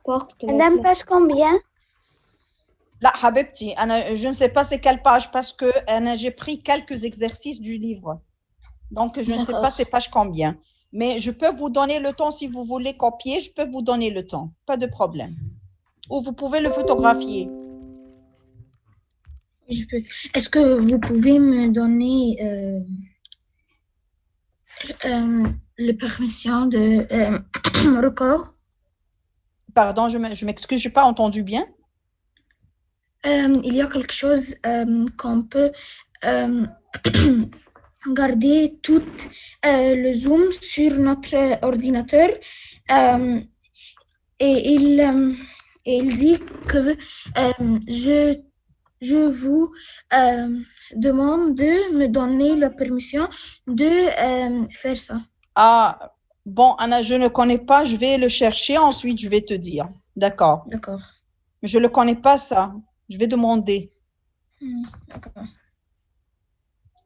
porte Madame, maintenant. page combien? لا حبيبتي أنا je ne sais pas c'est quelle page parce que j'ai pris quelques exercices du livre. Donc je ne sais pas c'est page combien. Mais je peux vous donner le temps si vous voulez copier, je peux vous donner le temps. Pas de problème. Ou vous pouvez le photographier. Je peux. Est-ce que vous pouvez me donner la permission de record? Pardon, je m'excuse, je n'ai pas entendu bien. Il y a quelque chose qu'on peut garder tout le zoom sur notre ordinateur et il dit que je vous demande de me donner la permission de faire ça. Ah, bon, Anna, je ne connais pas, je vais le chercher, ensuite je vais te dire. D'accord. D'accord. Je ne le connais pas ça, je vais demander. D'accord.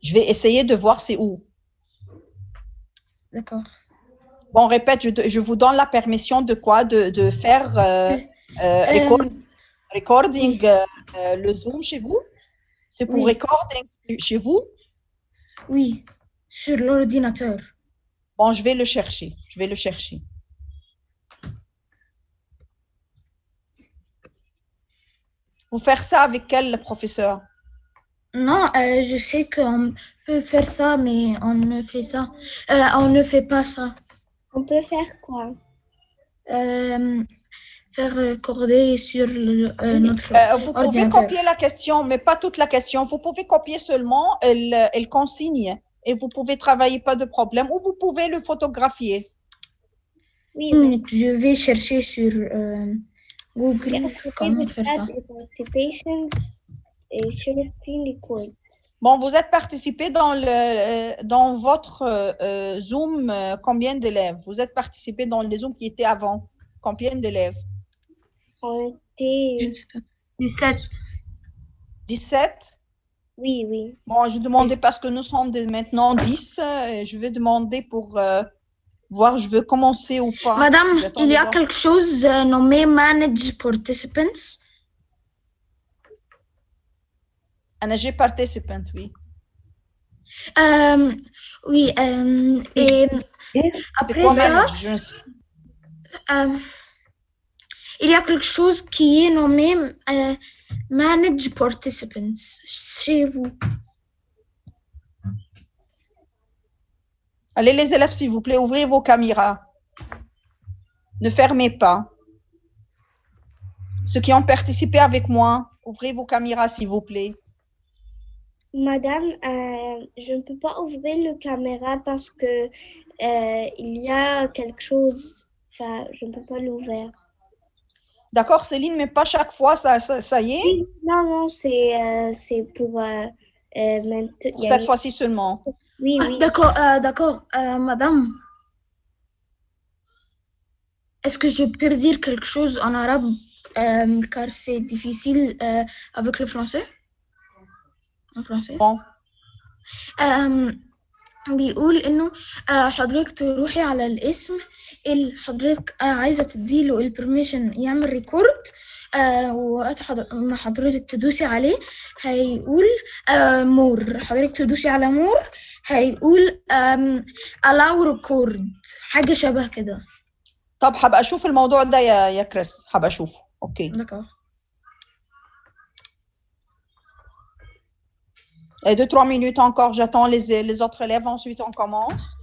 Je vais essayer de voir c'est où. D'accord. Bon, répète, je vous donne la permission de quoi? De faire recording le Zoom chez vous? C'est pour Oui. recording chez vous? Oui, sur l'ordinateur. Bon, je vais le chercher. Je vais le chercher. Vous faire ça avec quel professeur? Non, je sais qu'on peut faire ça, mais on ne fait ça. On ne fait pas ça. On peut faire quoi? Faire recorder sur notre vous ordinateur. pouvez copier la question, mais pas toute la question. Vous pouvez copier seulement elle consigne et vous pouvez travailler, pas de problème, ou vous pouvez le photographier. Oui, je vais chercher sur Google comment faire ça. Et sur le screen record. Bon, vous êtes participé dans votre Zoom, combien d'élèves? Vous êtes participé dans les Zooms qui étaient avant. Combien d'élèves? On était... Je ne sais pas. 17. 17? Oui, oui. Bon, je demandais parce que nous sommes maintenant 10. Je vais demander pour voir, je veux commencer ou pas. Madame, il y a quelque chose nommé Manage Participants. J'ai participant, oui. Oui, et après ça, il y a quelque chose qui est nommé Manage Participants chez vous. Allez les élèves, s'il vous plaît, ouvrez vos caméras. Ne fermez pas. Ceux qui ont participé avec moi, ouvrez vos caméras, s'il vous plaît. Madame, je ne peux pas ouvrir la caméra parce que il y a quelque chose. Enfin, je ne peux pas l'ouvrir. D'accord, Céline, mais pas chaque fois, ça y est? Oui, non, c'est pour cette fois-ci seulement. Oui, oui. D'accord, madame. Est-ce que je peux dire quelque chose en arabe car c'est difficile avec le français? En français. Bon. بيقول إنه حضرتك تروحي على الاسم اللي حضرتك عايزة تديله البرميشن يعمل ريكورد وقت ما حضرتك تدوسي عليه هيقول مور. حضرتك تدوسي على مور هيقول allow record حاجة شبه كده. طب حابة أشوف الموضوع ده يا كريس، حابة أشوفه. أوكي. D'accord. 2-3 minutes encore, j'attends les autres élèves, ensuite on commence.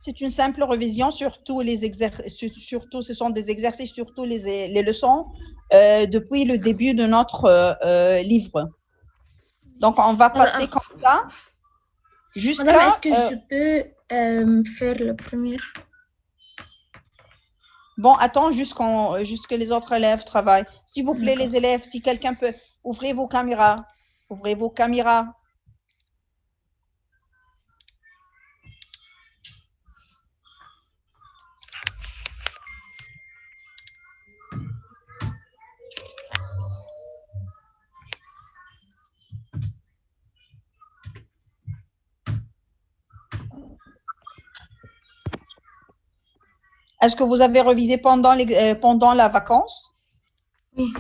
C'est une simple révision, surtout les exercices, surtout ce sont des exercices, surtout les leçons depuis le début de notre livre. Donc on va passer comme ça jusqu'à... Madame, est-ce que je peux faire la première? Bon, attends jusque les autres élèves travaillent. S'il vous plaît, les élèves, si quelqu'un peut, ouvrez vos caméras. Ouvrez vos caméras. Est-ce que vous avez révisé pendant la vacance? Oui.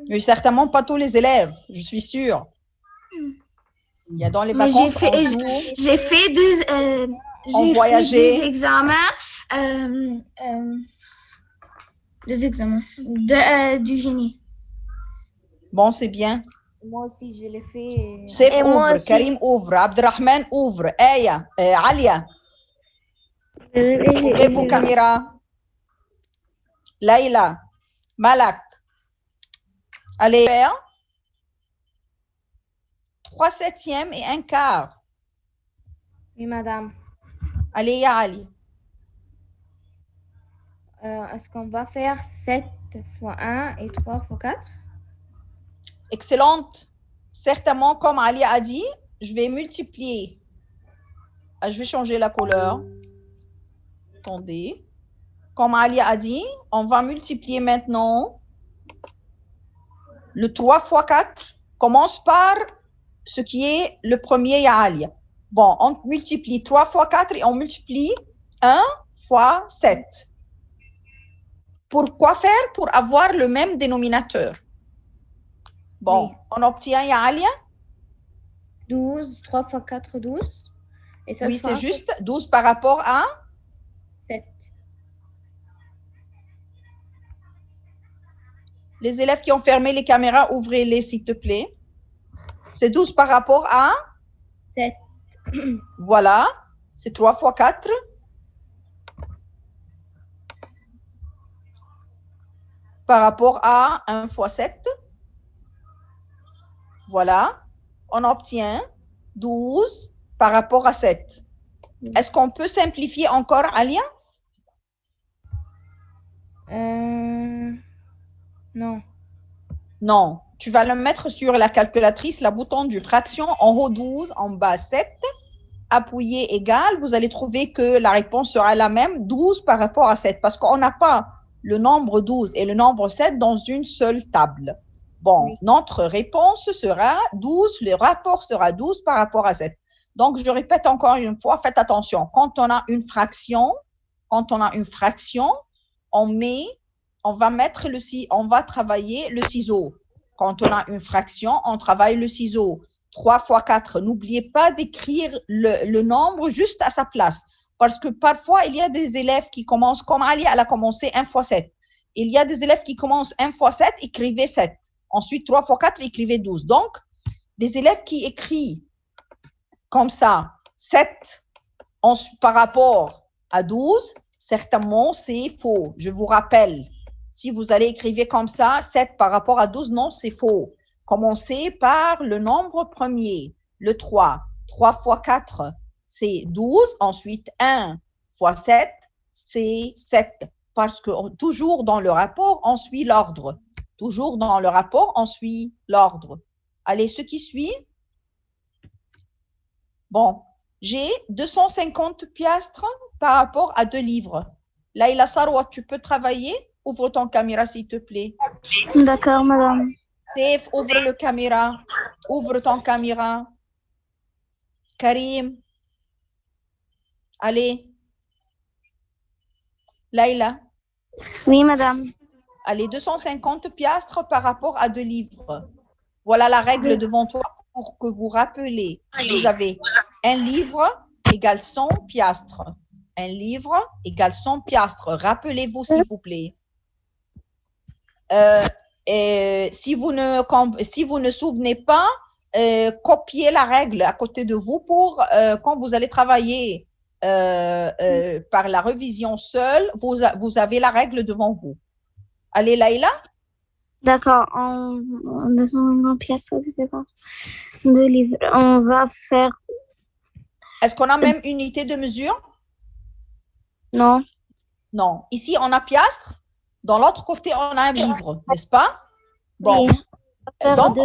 Mais certainement pas tous les élèves, je suis sûre. Il y a dans les Mais vacances, j'ai fait deux examens. Deux examens du génie. Bon, c'est bien. Moi aussi, je l'ai fait. Sef Et moi ouvre, aussi. Karim ouvre, Abdelrahman ouvre, Aya, Alia, ouvrez vos caméras. Laïla, Malak. Allez, 3/7 et 1/4. Oui, madame. Allez, ya Ali. Est-ce qu'on va faire 7 fois 1 et 3 fois 4? Excellente. Certainement, comme Ali a dit, je vais multiplier. Je vais changer la couleur. Attendez. Comme Ali a dit, on va multiplier maintenant. Le 3 fois 4 commence par ce qui est le premier ya Ali. Bon, on multiplie 3 fois 4 et on multiplie 1 fois 7. Pourquoi faire? Pour avoir le même dénominateur. Bon, Oui. on obtient ya Ali. 12, 3 fois 4, 12. Et 7 Oui, fois c'est 1, juste 12 par rapport à 7. les élèves qui ont fermé les caméras, ouvrez-les s'il te plaît. C'est 12 par rapport à 7. Voilà, c'est 3 fois 4. Par rapport à 1 fois 7. Voilà, on obtient 12 par rapport à 7. Est-ce qu'on peut simplifier encore, Alia? Non. Non, tu vas le mettre sur la calculatrice, la bouton du fraction, en haut 12, en bas 7. Appuyez égal, vous allez trouver que la réponse sera la même, 12 par rapport à 7, parce qu'on n'a pas le nombre 12 et le nombre 7 dans une seule table. Bon, Oui. notre réponse sera 12, le rapport sera 12 par rapport à 7. Donc, je répète encore une fois, faites attention. Quand on a une fraction, on va travailler le ciseau. Quand on a une fraction, on travaille le ciseau. 3 fois 4. N'oubliez pas d'écrire le nombre juste à sa place. Parce que parfois, il y a des élèves qui commencent, comme Ali, elle a commencé 1 fois 7. Il y a des élèves qui commencent 1 fois 7, écrivez 7. Ensuite, 3 fois 4, écrivez 12. Donc, les élèves qui écrivent comme ça, 7 par rapport à 12, certainement, c'est faux. Je vous rappelle, si vous allez écrire comme ça, 7 par rapport à 12, non, c'est faux. Commencez par le nombre premier, le 3. 3 fois 4, c'est 12. Ensuite, 1 fois 7, c'est 7. Parce que toujours dans le rapport, on suit l'ordre. Toujours dans le rapport, on suit l'ordre. Allez, ce qui suit. Bon, j'ai 250 piastres par rapport à 2 livres. Laïla Sarwa, tu peux travailler? Ouvre ton caméra, s'il te plaît. D'accord, madame. Steph, ouvre le caméra. Ouvre ton caméra. Karim. Allez. Laïla. Oui, madame. Allez, 250 piastres par rapport à 2 livres. Voilà la règle devant toi pour que vous rappelez. Vous avez un livre égale 100 piastres. Un livre égale 100 piastres. Rappelez-vous, s'il vous plaît. Et si vous ne souvenez pas, copiez la règle à côté de vous pour quand vous allez travailler par la révision seule, vous avez la règle devant vous. Allez, Laïla. D'accord, en 250 pièces de livres. On va faire... Est-ce qu'on a même unité de mesure? Non. Non. Ici, on a piastres. Dans l'autre côté, on a un livre, n'est-ce pas? Bon. Oui. Donc,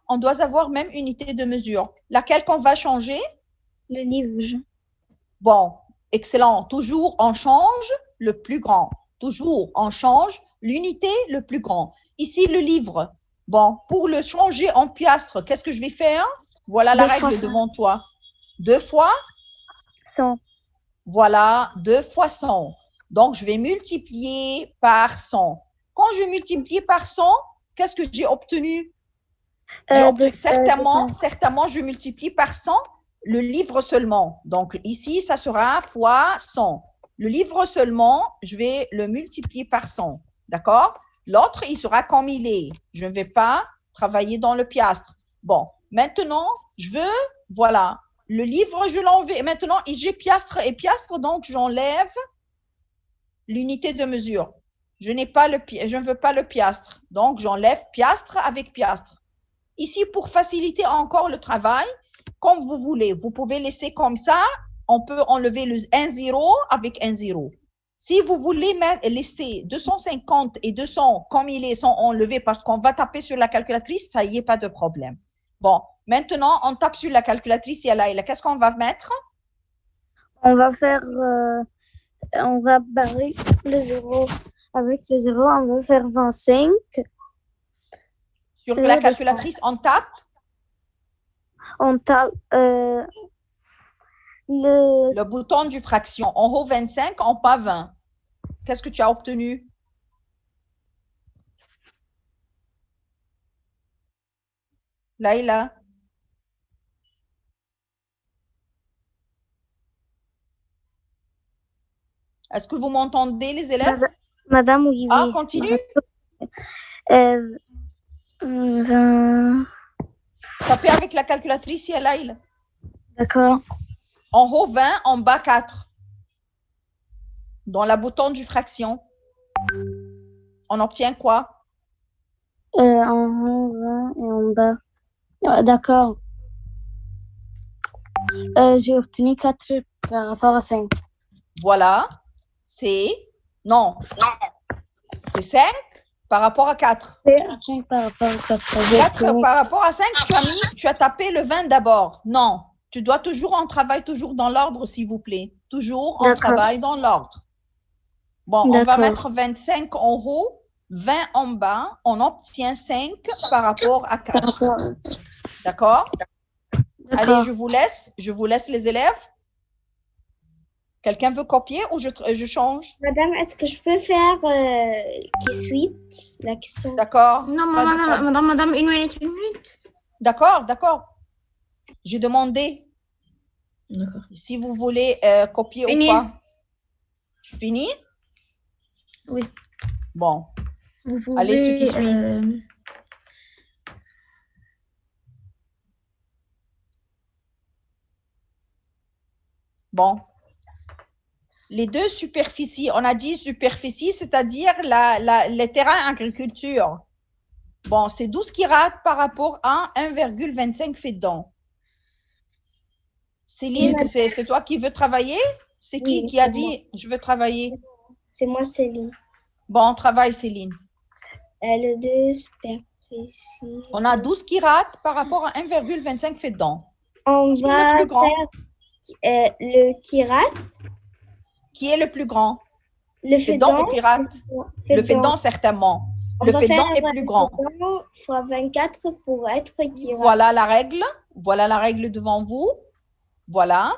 on doit avoir même unité de mesure. Laquelle qu'on va changer? Le livre. Bon, excellent. Toujours, on change le plus grand. Toujours, on change l'unité le plus grand. Ici, le livre. Bon, pour le changer en piastres, qu'est-ce que je vais faire? Voilà la règle devant toi. 2 fois 100. Voilà, 2 fois 100. Donc, je vais multiplier par 100. Quand je multiplie par 100, qu'est-ce que j'ai obtenu? Certainement, je multiplie par 100 le livre seulement. Donc, ici, ça sera fois 100. Le livre seulement, je vais le multiplier par 100. D'accord? L'autre, il sera comme il est. Je ne vais pas travailler dans le piastre. Bon, maintenant, je veux, voilà, le livre, je l'enlève. Maintenant, j'ai piastre et piastre, donc j'enlève l'unité de mesure. Je ne veux pas le piastre. Donc, j'enlève piastre avec piastre. Ici, pour faciliter encore le travail, comme vous voulez, vous pouvez laisser comme ça. On peut enlever le 1,0 avec 1,0. Si vous voulez laisser 250 et 200 comme il est, sans enlever, parce qu'on va taper sur la calculatrice, ça y est, pas de problème. Bon, maintenant, on tape sur la calculatrice. Qu'est-ce qu'on va mettre? On va faire, on va barrer le 0 avec le 0, on va faire 25. Sur la calculatrice, on tape? On tape le bouton du fraction. En haut 25, en bas 20. Qu'est-ce que tu as obtenu? Laïla? Est-ce que vous m'entendez, les élèves? Madame, oui. Ah, continue. 20. Tapez avec la calculatrice, Laïla. D'accord. En haut 20, en bas 4. Dans la bouton du fraction. On obtient quoi? En haut 20 et en bas. D'accord. J'ai obtenu 4 par rapport à 5. Voilà. C'est 5 par rapport à 4. C'est 5 par rapport à 4. 4 par rapport à 5, tu as tapé le 20 d'abord. Non. Tu dois toujours, on travaille toujours dans l'ordre, s'il vous plaît. Toujours, on travaille dans l'ordre. Bon, on va mettre 25 en haut, 20 en bas. On obtient 5 par rapport à 4. D'accord? Allez, je vous laisse les élèves. Quelqu'un veut copier ou je change? Madame, est-ce que je peux faire qui suite la question? D'accord. Non, madame, une minute. D'accord. J'ai demandé. D'accord. Si vous voulez copier ou pas. Fini? Oui. Bon. Vous pouvez, allez, ce qui suit. Bon. Les deux superficies, on a dit superficie, c'est-à-dire les terrains agriculture. Bon, c'est 12 kirats par rapport à 1,25 fédans. Céline, c'est toi qui veux travailler? C'est qui a dit je veux travailler? C'est moi, Céline. Bon, on travaille, Céline. Le 2 superficie. On a 12 kirats par rapport à 1,25 fédans. On va faire le kirat. Qui est le plus grand? Le fédan ou kirat? Le fédan, certainement. Le fédan est plus grand. Fois 24 pour être kirat. Voilà la règle. Voilà la règle devant vous. Voilà.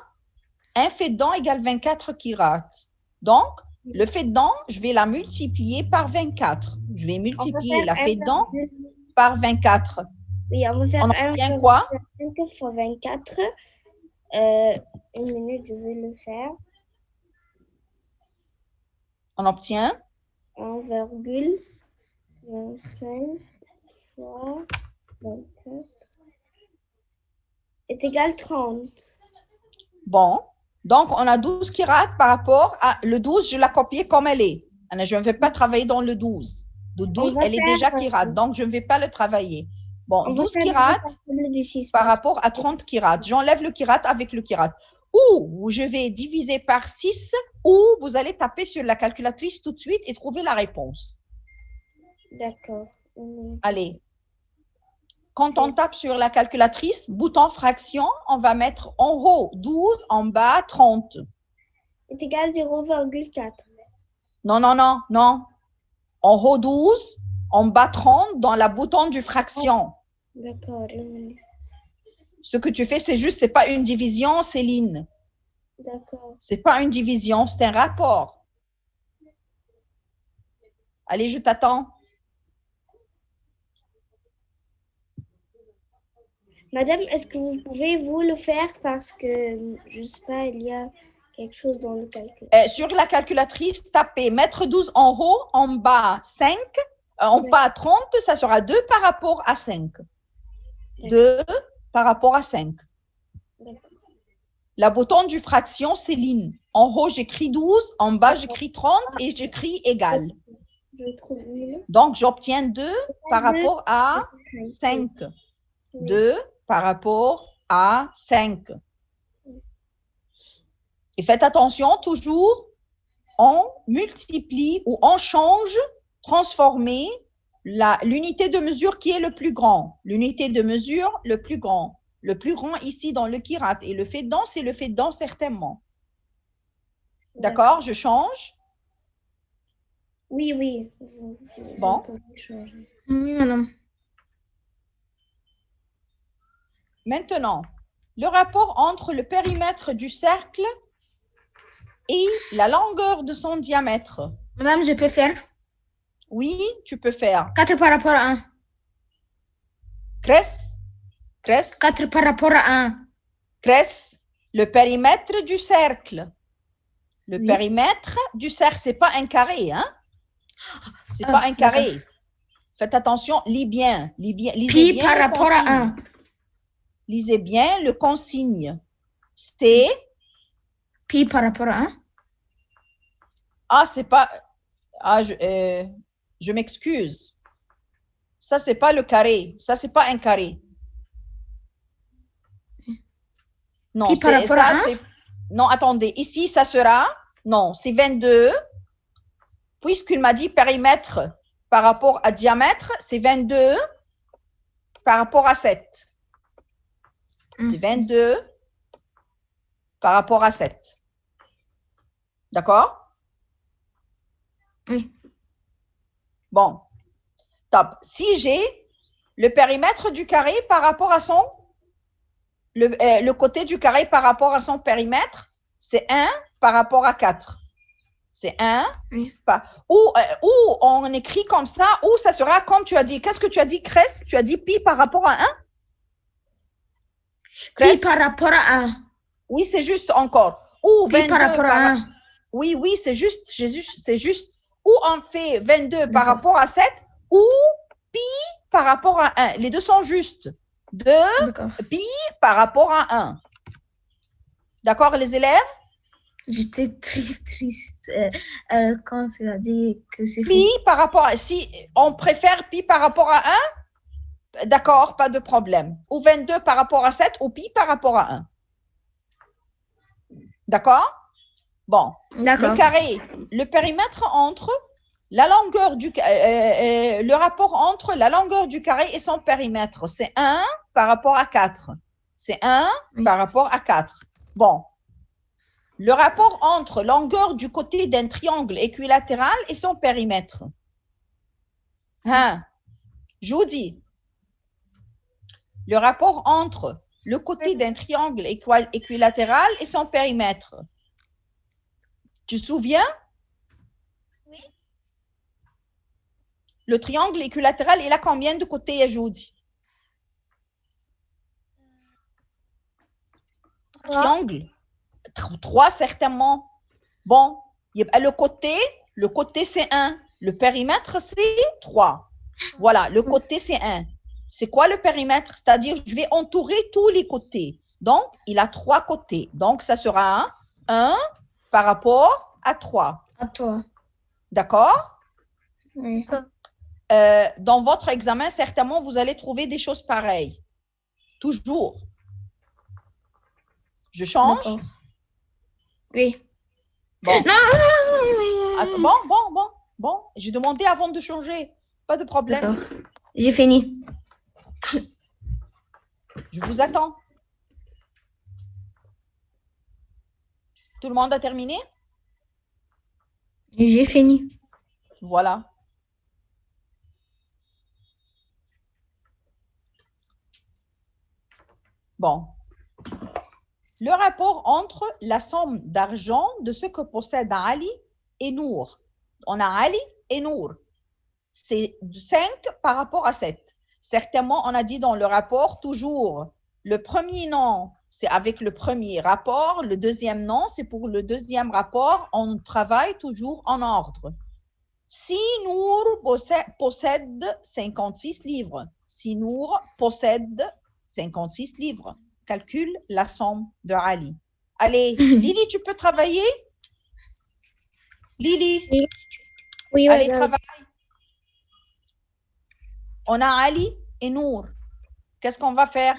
Un fédan égale 24 kirats. Donc, le fédan, je vais la multiplier par 24. Je vais multiplier la fédan par 24. Oui, on va faire on obtient quoi? 5 fois 24. Une minute, je vais le faire. On obtient 1,25 fois 24 est égal 30. Bon, donc on a 12 kirats par rapport à le 12, je l'ai copié comme elle est. Je ne vais pas travailler dans le 12. Le 12, elle est déjà kirat, donc je ne vais pas le travailler. Bon, 12 kirats par rapport à 30 kirats. J'enlève le kirat avec le kirat. Ou je vais diviser par 6, ou vous allez taper sur la calculatrice tout de suite et trouver la réponse. D'accord. Allez. Quand on tape sur la calculatrice, bouton fraction, on va mettre en haut 12, en bas 30. Est égal 0,4. Non. En haut 12, en bas 30, dans la bouton du fraction. D'accord. Ce que tu fais, c'est juste, c'est pas une division, Céline. D'accord. C'est pas une division, c'est un rapport. Allez, je t'attends. Madame, est-ce que vous pouvez vous le faire parce que, je sais pas, il y a quelque chose dans le calcul. Sur la calculatrice, tapez mettre 12 en haut, en bas 5, en bas 30, ça sera 2 par rapport à 5. 2 par rapport à 5. D'accord. La bouton du fraction, c'est ligne. En haut, j'écris 12, en bas, j'écris 30 et j'écris égal. Je trouve une. Donc, j'obtiens 2 par rapport à 5. Oui. 2 par rapport à 5. Et faites attention, toujours, on multiplie ou on change, transformer l'unité de mesure qui est le plus grand. L'unité de mesure le plus grand. Le plus grand ici dans le kirat. Et le fait dedans, c'est le fait dedans certainement. D'accord, je change. Oui, oui. Bon. Vous pouvez changer. Oui, madame. Maintenant, le rapport entre le périmètre du cercle et la longueur de son diamètre. Madame, je peux faire Oui, tu peux faire. 4 par rapport à 1. Cresse, 4 par rapport à 1. le périmètre du cercle. Le Oui. périmètre du cercle, c'est pas un carré, hein? C'est pas un carré. Faites attention, lisez bien. Pi par rapport à 1. Lisez bien le consigne. C'est... Pi par rapport à 1. Ah, c'est pas... Ah, je m'excuse. Ça, c'est pas le carré. Ça, c'est pas un carré. Non, Pi par rapport à 1? Non, attendez. Ici, ça sera... Non, c'est 22. Puisqu'il m'a dit périmètre par rapport à diamètre, c'est 22 par rapport à 7. C'est 22 par rapport à 7. D'accord? Oui. Bon. Top. Si j'ai le périmètre du carré par rapport à son... Le côté du carré par rapport à son périmètre, c'est 1 par rapport à 4. C'est 1. Oui. Ou on écrit comme ça, ou ça sera comme tu as dit. Qu'est-ce que tu as dit, Cress? Tu as dit pi par rapport à 1? Pi par rapport à 1. Oui, c'est juste encore. Ou Pi 22 par rapport à 1. Oui, c'est juste. C'est juste. Ou on fait 22 par rapport à 7, ou pi par rapport à 1. Les deux sont justes. 2 pi par rapport à 1. D'accord, les élèves? J'étais triste quand tu as dit que c'est Pi par rapport à... Si on préfère pi par rapport à 1, d'accord, pas de problème. Ou 22 par rapport à 7, ou pi par rapport à 1. D'accord? Bon. Le carré, le périmètre entre la longueur du... le rapport entre la longueur du carré et son périmètre, c'est 1 par rapport à 4. C'est 1 par rapport à 4. Bon. Le rapport entre longueur du côté d'un triangle équilatéral et son périmètre. Hein? Je vous dis. Le rapport entre le côté d'un triangle équilatéral et son périmètre. Tu te souviens? Oui. Le triangle équilatéral, il a combien de côtés, Joudi? Triangle. 3 certainement. Bon, le côté c'est 1. Le périmètre, c'est 3. Voilà, le côté c'est 1. C'est quoi le périmètre? C'est-à-dire, je vais entourer tous les côtés. Donc, il a 3 côtés. Donc, ça sera 1 par rapport à 3. À toi. D'accord? Oui. Dans votre examen, certainement, vous allez trouver des choses pareilles. Toujours. Je change? Oui. Bon. Non. Bon. J'ai demandé avant de changer. Pas de problème. J'ai fini. Je vous attends. Tout le monde a terminé? J'ai fini. Voilà. Bon. Le rapport entre la somme d'argent de ce que possèdent Ali et Nour. On a Ali et Nour. C'est 5 par rapport à 7. Certainement, on a dit dans le rapport toujours, le premier nom, c'est avec le premier rapport. Le deuxième nom, c'est pour le deuxième rapport. On travaille toujours en ordre. Si Nour possède 56 livres, si Nour possède 56 livres, calcule la somme de Ali. Allez, Lily, tu peux travailler? Lily, Oui, allez, madame. travaille. On a Ali et Nour. Qu'est-ce qu'on va faire?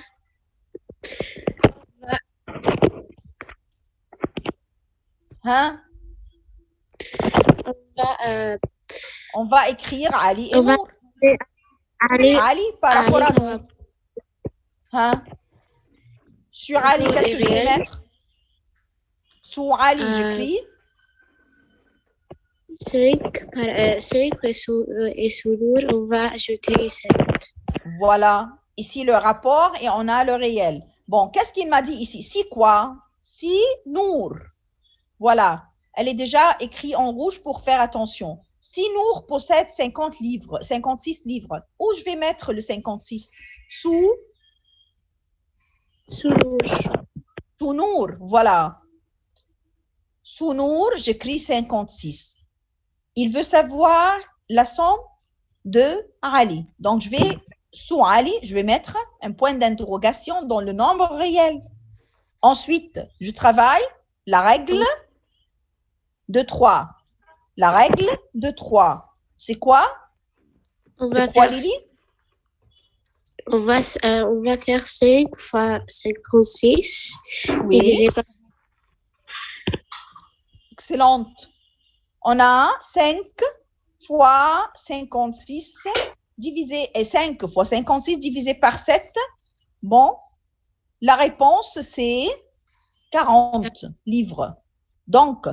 Hein? On va écrire Ali et On va Nour. aller Ali par rapport à Nour. Hein? Sur Ali, Nour qu'est-ce est que je vais réel. mettre? Sur Ali, j'écris 5 et sous Nour, on va ajouter 7. Voilà. Ici, le rapport et on a le réel. Bon, qu'est-ce qu'il m'a dit ici? Si quoi? Si Nour. Voilà. Elle est déjà écrite en rouge pour faire attention. Si Nour possède 50 livres, 56 livres, où je vais mettre le 56? Sous Nour. Sous Nour, voilà. Sous Nour, j'écris 56. Il veut savoir la somme de Ali. Donc, sous Ali, je vais mettre un point d'interrogation dans le nombre réel. Ensuite, je travaille la règle de 3. La règle de 3. C'est quoi? C'est quoi, Lily? On va faire 5 fois 56 Oui. divisé par... Excellente. On a 5 fois 56 divisé, et 5 fois 56 divisé par 7. Bon, la réponse, c'est 40 livres. Donc,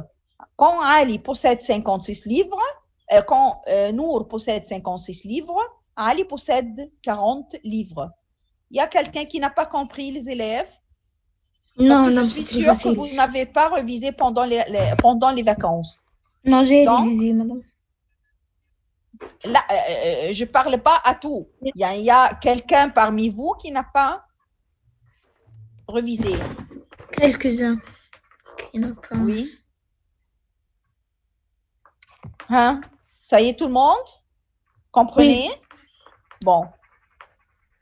quand Ali possède 56 livres, quand Nour possède 56 livres, Ali possède 40 livres. Il y a quelqu'un qui n'a pas compris, les élèves? Non, je non, suis c'est très sûre que facile. vous n'avez pas révisé pendant les vacances. Non, j'ai Donc, révisé, madame. Là, je ne parle pas à tout. Il y a quelqu'un parmi vous qui n'a pas révisé. Quelques-uns qui n'ont pas. Oui. Hein? Ça y est, tout le monde? Comprenez? Bon.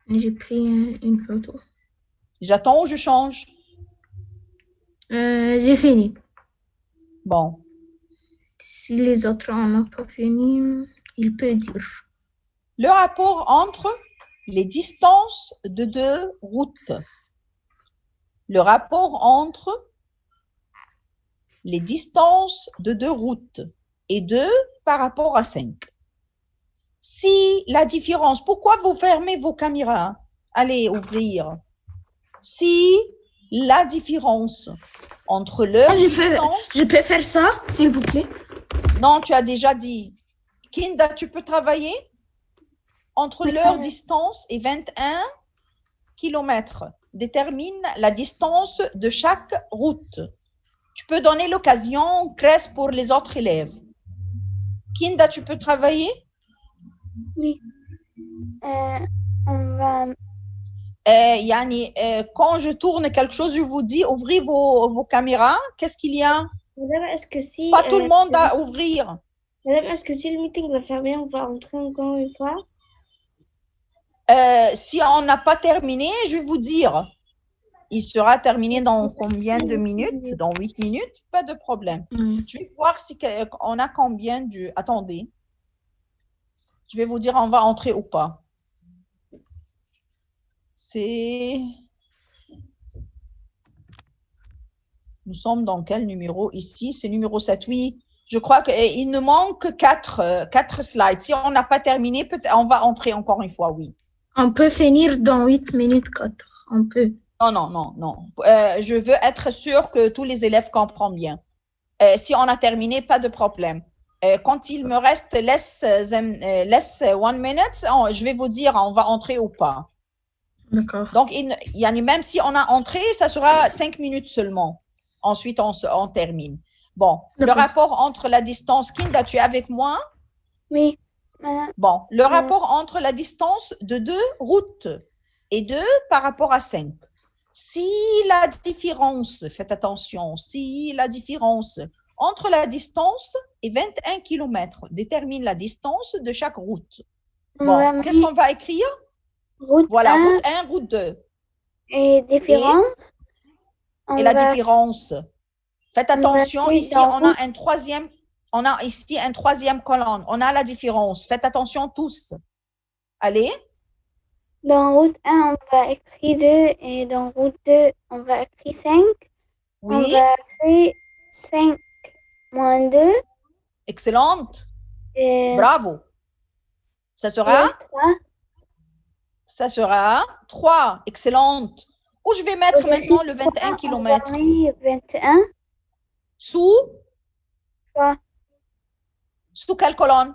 J'ai pris une photo. J'attends ou je change? J'ai fini. Bon. Si les autres n'ont pas fini, il peut dire. Le rapport entre les distances de 2 routes. Le rapport entre les distances de 2 routes et 2 par rapport à 5. Si la différence, pourquoi vous fermez vos caméras? Allez ouvrir. Si la différence entre leur distance... Je peux faire ça, s'il vous plaît? Non, tu as déjà dit. Kinda, tu peux travailler? Entre leur distance et 21 km. Détermine la distance de chaque route. Tu peux donner l'occasion, Cress, pour les autres élèves. Kinda, tu peux travailler? Oui. On va... quand je tourne quelque chose, je vous dis, ouvrez vos caméras. Qu'est-ce qu'il y a? Madame, est-ce que si... Pas tout le monde à ouvrir. Madame, est-ce que si le meeting va fermer, on va entrer encore une fois? Si on n'a pas terminé, je vais vous dire. Il sera terminé dans combien de minutes? Dans 8 minutes? Pas de problème. Je vais voir si on a combien de... Attendez. Je vais vous dire, on va entrer ou pas. Nous sommes dans quel numéro ici? C'est numéro 7, oui. Je crois qu'il nous manque 4 slides. Si on n'a pas terminé, peut-être on va entrer encore une fois, oui. On peut finir dans 8 minutes 4. On peut. Non. Je veux être sûre que tous les élèves comprennent bien. Si on a terminé, pas de problème. Quand il me reste less 1 minute, je vais vous dire on va entrer ou pas. D'accord. Donc, même si on a entré, ça sera 5 minutes seulement. Ensuite, on termine. Bon, le D'accord. rapport entre la distance, Kinda, tu es avec moi? Oui, madame. Bon, le rapport entre la distance de 2 routes et 2 par rapport à 5. Si la différence, faites attention, si la différence entre la distance et 21 km détermine la distance de chaque route. Bon, qu'est-ce qu'on va écrire? Route Voilà, 1 route 1, route 2. et différence. Et la différence. Faites attention, ici, on a ici un troisième colonne. On a la différence. Faites attention tous. Allez. Dans route 1, on va écrire 2 et dans route 2, on va écrire 5. Oui. On va écrire 5 moins 2. Excellente. Et Bravo. Ça sera 3. Ça sera 3. Excellente. Où je vais mettre maintenant le 21 km? 21. Sous 3. Sous quelle colonne?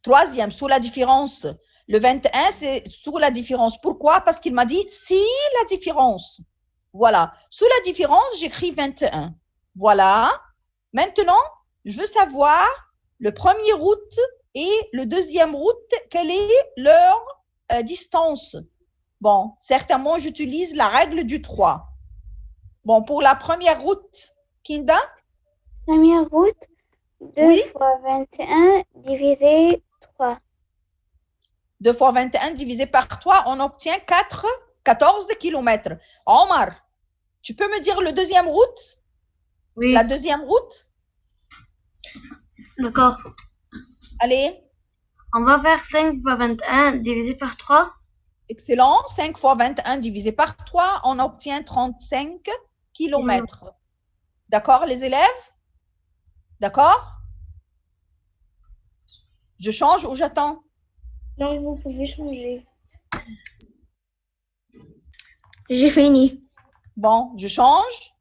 Troisième, sous la différence. Le 21, c'est sous la différence. Pourquoi? Parce qu'il m'a dit si la différence. Voilà. Sous la différence, j'écris 21. Voilà. Maintenant, je veux savoir le premier route et le deuxième route, quelle est leur distance? Bon, certainement, j'utilise la règle du 3. Bon, pour la première route, Kinda? Première route, 2 fois 21 divisé 3. 2 fois 21 divisé par 3, on obtient 14 km. Omar, tu peux me dire le deuxième route? Oui. La deuxième route? D'accord. Allez. On va faire 5 fois 21 divisé par 3. Excellent. 5 fois 21 divisé par 3, on obtient 35 km. D'accord, les élèves? D'accord? Je change ou j'attends? Non, vous pouvez changer. J'ai fini. Bon, je change.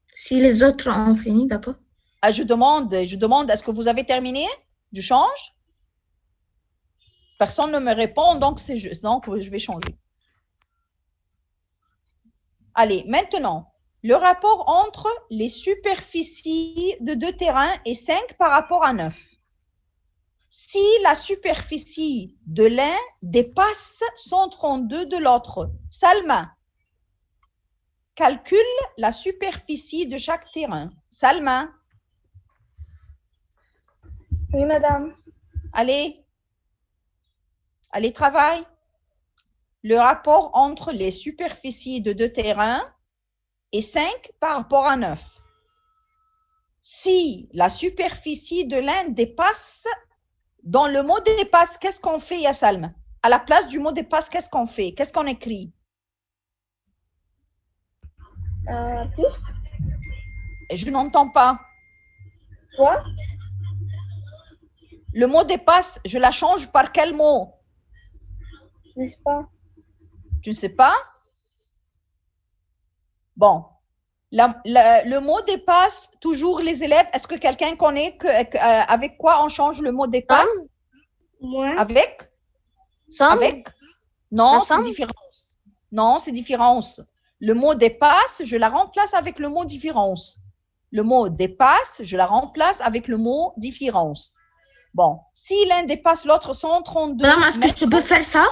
Si les autres ont fini, d'accord. Ah, je demande, est-ce que vous avez terminé? Je change? Personne ne me répond, donc c'est juste. Donc, je vais changer. Allez, maintenant, le rapport entre les superficies de 2 terrains est 5 par rapport à 9. Si la superficie de l'un dépasse 132 de l'autre, Salma, calcule la superficie de chaque terrain. Salma. Oui, madame. Allez, travaille. Le rapport entre les superficies de 2 terrains est 5 par rapport à 9. Si la superficie de l'un dépasse, dans le mot dépasse, qu'est-ce qu'on fait, Yassalma? À la place du mot dépasse, qu'est-ce qu'on fait? Qu'est-ce qu'on écrit? Plus. Je n'entends pas. Quoi? Le mot dépasse, je la change par quel mot? Je ne sais pas. Tu ne sais pas? Bon. Le mot dépasse, toujours les élèves. Est-ce que quelqu'un connaît avec quoi on change le mot dépasse? Moi? Avec? Avec? Non, c'est différence. Non, c'est différence. Le mot dépasse, je la remplace avec le mot différence. Le mot dépasse, je la remplace avec le mot différence. Bon, si l'un dépasse l'autre 132 Madame, est-ce que je peux faire ça?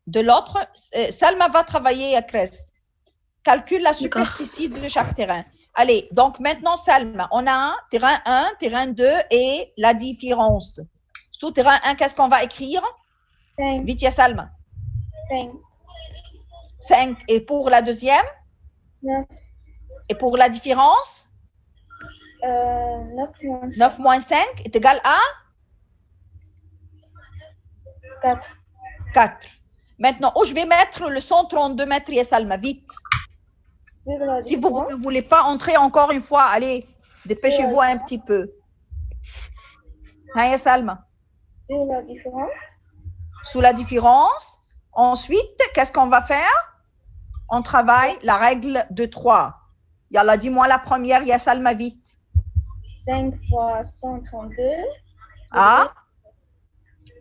De l'autre, Salma va travailler à Cress. Calcule la superficie de chaque terrain. Allez, donc maintenant, Salma, on a terrain 1, terrain 2 et la différence. Sous terrain 1, qu'est-ce qu'on va écrire? 5. Vite, ya Salma. 5. 5. Et pour la deuxième? 9. Et pour la différence? 9 moins 5. 9 moins 5 est égal à? 4. 4. Maintenant, où je vais mettre le 132 mètres, ya Salma, vite. Si vous ne voulez pas entrer encore une fois, allez, dépêchez-vous un petit peu. Hein, ya Salma? Et la différence? Sous la différence. Ensuite, qu'est-ce qu'on va faire? On travaille la règle de 3. Yallah, dis-moi la première, ya Salma, vite. 5 fois 132. Ah?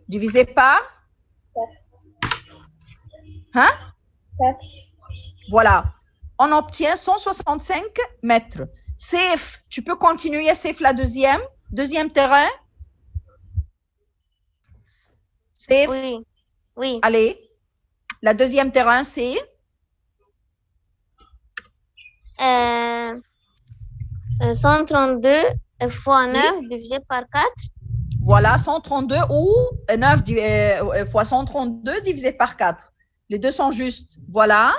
Divisé par? Hein? 4. Voilà. On obtient 165 mètres. Safe, tu peux continuer, Safe, la deuxième terrain. Safe, Oui. Oui. allez. La deuxième terrain, c'est 132 fois 9 divisé par 4. voilà 132 ou 9 fois 132 divisé par 4. Les deux sont justes. Voilà.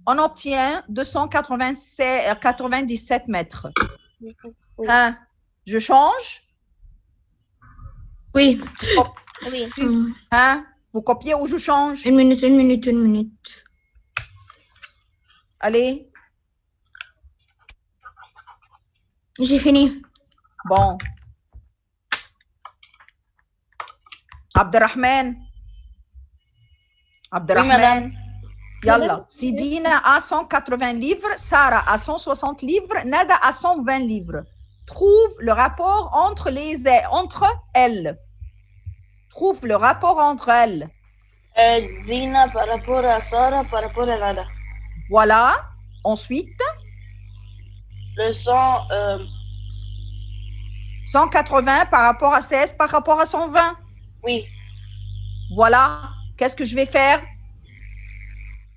On obtient 297 mètres. Oui. Hein? Je change. Oui. Oui. Hein? Vous copiez ou je change? Une minute. Allez. J'ai fini. Bon. Abderrahman. madame. Yalla. Sidina a 180 livres, Sarah a 160 livres, Nada a 120 livres. Trouve le rapport entre elles. Trouve le rapport entre elles. Dina par rapport à Sarah par rapport à Nada. Voilà. Ensuite, Le 100, 180 par rapport à 16 par rapport à 120. oui. Voilà. Qu'est-ce que je vais faire?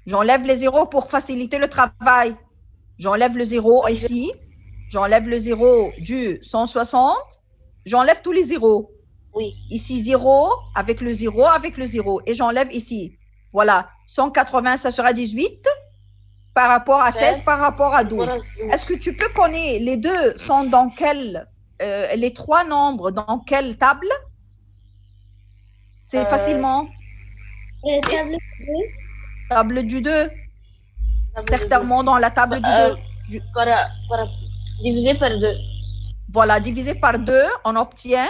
J'enlève les zéros pour faciliter le travail. J'enlève le zéro ici. J'enlève le zéro du 160. J'enlève tous les zéros. Oui. Ici, 0 avec le 0 avec le 0. Et j'enlève ici. Voilà. 180, ça sera 18 par rapport à 16 par rapport à 12. Est-ce que tu peux connaître les deux sont dans quelle, les trois nombres dans quelle table? C'est facilement. Table 2. Table du 2. Certainement dans la table du 2. Divisé par 2. Voilà, divisé par 2, on obtient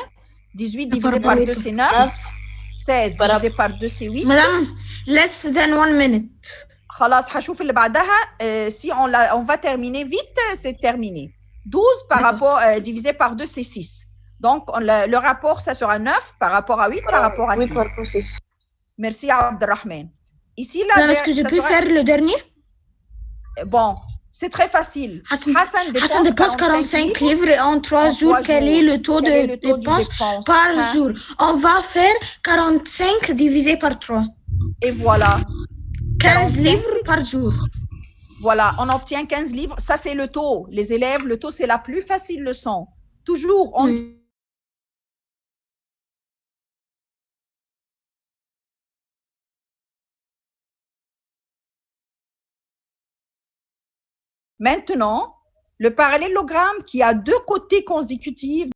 18 divisé par 2, c'est 9. 16 divisé par 2, c'est 8. Madame, less than 1 minute. خلاص هشوف اللي بعدها. Si on va terminer vite, c'est terminé. 12 par rapport divisé par 2, c'est 6. Donc le rapport, ça sera 9 par rapport à 8 par rapport à 6. Oui, par rapport à 6. Merci Abdelrahman. Ici, là, Madame, est-ce que je peux faire le dernier? Bon, c'est très facile. Hassan dépense 45 livres en 3 jours. Quel est le taux de dépense par jour? On va faire 45 divisé par 3. Et voilà. 15 livres par jour. Voilà, on obtient 15 livres. Ça, c'est le taux. Les élèves, le taux, c'est la plus facile leçon. Toujours, on dit. Maintenant, le parallélogramme qui a deux côtés consécutifs